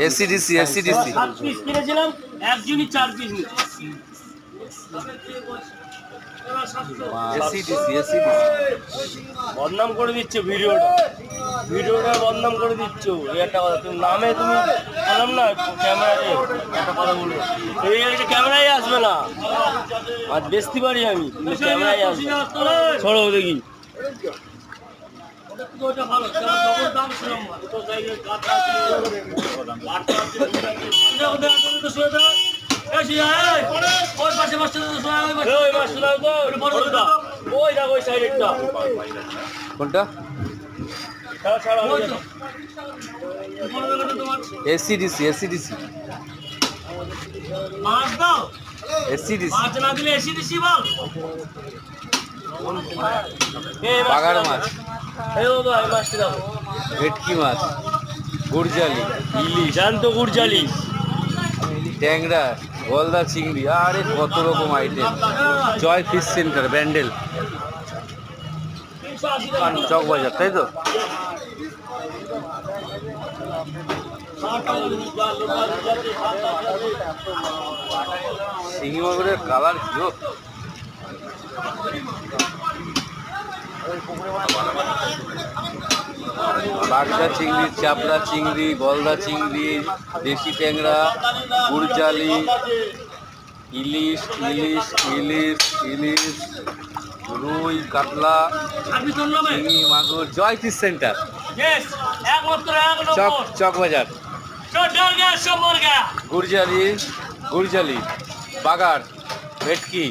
AC DC AC DC 7 piece কিনেছিলাম, একজনই 4 piece নিচ্ছে। এসিডিসি এসিডিসি বদনাম করে দিচ্ছ ভিডিওটা বদনাম করে দিচ্ছ। এই একটা কথা, তুমি নামে তুমি বললাম না ক্যামেরাতে একটা কথা বলবো, এই একটা ক্যামেরায় আসবে না, আজ বেচতে পারি আমি, কিন্তু ক্যামেরায় আসবে। ছড়ো দেখি কোনটা এসিডিসি এসিডিসি মাছ দাও, এসিডিসি মাছ না দিলে এসি দিছি বল। বাগার মাছ, এই বাবা এই মাছটা দাও। ভেটকি মাছ, গুড়জালি, ইলিশ জ্যান্ত গুড়জালি, ট্যাংরা, গলদা চিংড়ি, আরে কত রকম আইটেম। জয় ফিশ সেন্টার, ব্যান্ডেল, চক বাজার, তাই তো? শিঙি মাগুরের কালার কি গো! বাগদা চিংড়ি, চাপড়া চিংড়ি, গলদা চিংড়ি, দেশি ট্যাংরা, গুড়জালি, ইলিশ ইলিশ ইলিশ ইলিশ, রুই, কাতলা, শিঙি মাগুর। জয় ফিশ সেন্টার, চক বাজার, গুড়জালি, গুড়জালি, বাগার, ভেটকি,